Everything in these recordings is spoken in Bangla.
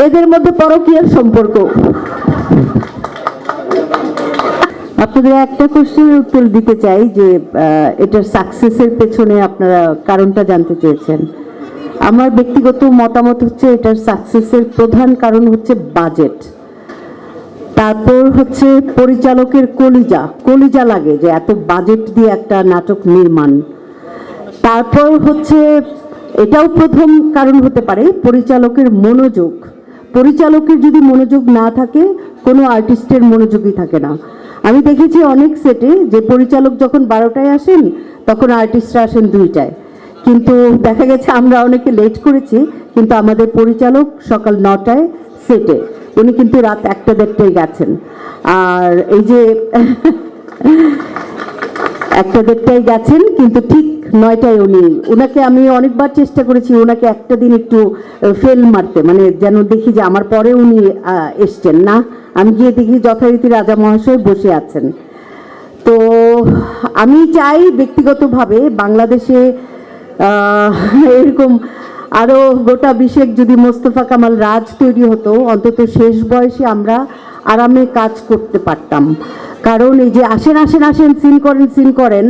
এদের মধ্যে পরকীয়ার সম্পর্ক। আপনাদের একটা কোশ্চেনের উত্তর দিতে চাই যে এটার সাকসেসের পেছনে আপনারা কারণটা জানতে চেয়েছেন। আমার ব্যক্তিগত মতামত হচ্ছে এটার সাকসেসের প্রধান কারণ হচ্ছে বাজেট, তারপর হচ্ছে পরিচালকের কলিজা লাগে যে এত বাজেট দিয়ে একটা নাটক নির্মাণ, তারপর হচ্ছে এটাও প্রথম কারণ হতে পারে পরিচালকের মনোযোগ। পরিচালকের যদি মনোযোগ না থাকে কোনো আর্টিস্টের মনোযোগই থাকে না। আমি দেখেছি অনেক সেটে যে পরিচালক যখন 12টায় আসেন তখন আর্টিস্টরা আসেন 2টায়, কিন্তু দেখা গেছে আমরা অনেকে লেট করেছি কিন্তু আমাদের পরিচালক সকাল 9টায় সেটে, উনি কিন্তু রাত 1টা-1.5টায় গেছেন। আর এই যে 1টা-1.5টায় গেছেন কিন্তু ঠিক 9টায় উনাকে আমি অনেকবার চেষ্টা করেছি ওনাকে একটা দিন একটু ফেল মারতে, মানে যেন দেখি যে আমার পরে উনি এসছেন না, আমি গিয়ে দেখি যথারীতি রাজা মহাশয় বসে আছেন। তো আমি চাই ব্যক্তিগতভাবে বাংলাদেশে এরকম আরও গোটা 20 যদি মোস্তফা কামাল রাজ তৈরি হতো, অন্তত শেষ বয়সে আমরা আরামে কাজ করতে পারতাম। কারণ এই যে আসেন আসেন আসেন সিন করেন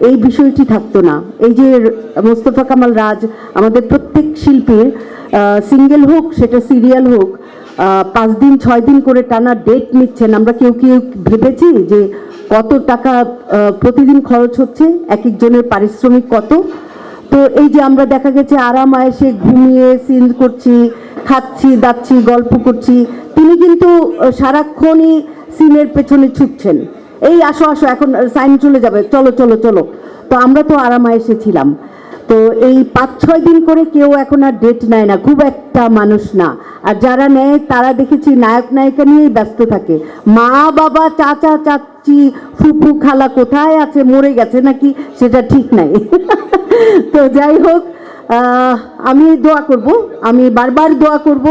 এই বিষয়টি থাকতো না। এই যে মোস্তফা কামাল রাজ আমাদের প্রত্যেক শিল্পীর সিঙ্গেল হোক সেটা সিরিয়াল হোক 5 দিন 6 দিন করে টানা ডেট নিচ্ছেন। আমরা কেউ ভেবেছি যে কত টাকা প্রতিদিন খরচ হচ্ছে, এক একজনের পারিশ্রমিক কত। তো এই যে আমরা দেখা গেছে আরাম আয়েসে ঘুমিয়ে সিন করছি, খাচ্ছি দাচ্ছি গল্প করছি, তিনি কিন্তু সারাক্ষণই সিনের পেছনে ছুটছেন, এই আসো আসো এখন সাইন চলে যাবে, চলো চলো চলো। তো আমরা তো আরাম আয়েসে ছিলাম। তো এই 5-6 দিন করে কেউ এখন আর ডেট নেয় না, খুব একটা মানুষ না। আর যারা নেয় তারা দেখেছি নায়ক নায়িকা নিয়েই ব্যস্ত থাকে। মা বাবা চাচা চাচি ফুফু খালা কোথায় আছে, মরে গেছে নাকি সেটা ঠিক নাই। তো যাই হোক, আমি দোয়া করব, আমি বারবার দোয়া করব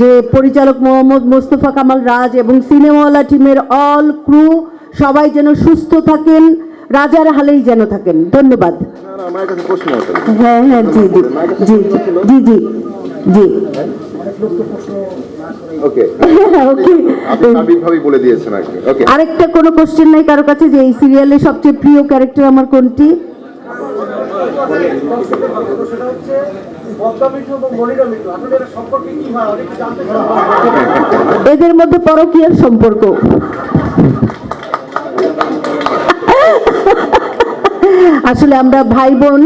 যে পরিচালক মোহাম্মদ মোস্তফা কামাল রাজ এবং সিনেমাওয়ালা টিমের অল ক্রু সবাই যেন সুস্থ থাকেন, রাজার হালেই যেন থাকেন। ধন্যবাদ। হ্যাঁ হ্যাঁ জি জি জি জি জি জি ওকে বলে দিয়েছেন আর কি। ওকে, আরেকটা কোনো কোশ্চেন নাই কারো কাছে যে এই সিরিয়ালের সবচেয়ে প্রিয় ক্যারেক্টার আমার কোনটি? এদের মধ্যে পরকীয়ার সম্পর্ক। আসলে আমরা ভাই বোন,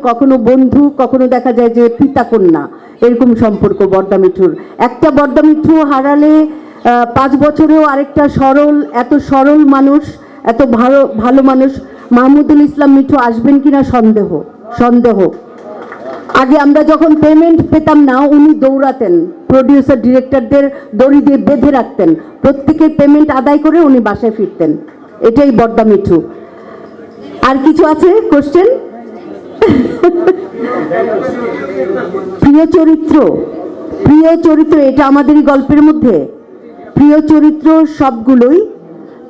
কখনো বন্ধু, কখনো দেখা যায় যে পিতা কন্যা, এরকম সম্পর্ক বর্দা মিঠুর। একটা বর্দা মিঠু হারালে 5 বছরেও আরেকটা এত সরল মানুষ, এত ভালো মানুষ মাহমুদুল ইসলাম মিঠু আসবেন কিনা সন্দেহ। আগে আমরা যখন পেমেন্ট পেতাম না উনি দৌড়াতেন, প্রডিউসার ডিরেক্টরদের দড়ি দিয়ে বেঁধে রাখতেন, প্রত্যেকের পেমেন্ট আদায় করে উনি বাসায় ফিরতেন। এটাই বর্দা মিঠু। আর কিছু আছে কোশ্চেন? প্রিয় চরিত্র এটা আমাদেরই গল্পের মধ্যে প্রিয় চরিত্র সবগুলোই,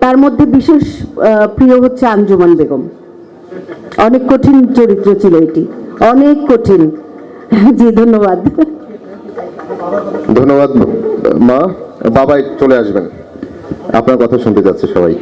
তার মধ্যে বিশেষ প্রিয় হচ্ছে আঞ্জুমান বেগম। অনেক কঠিন চরিত্র ছিল এটি, অনেক কঠিন। জি ধন্যবাদ। ধন্যবাদ মা। বাবাই চলে আসবেন, আপনার কথা শুনতে যাচ্ছে সবাই।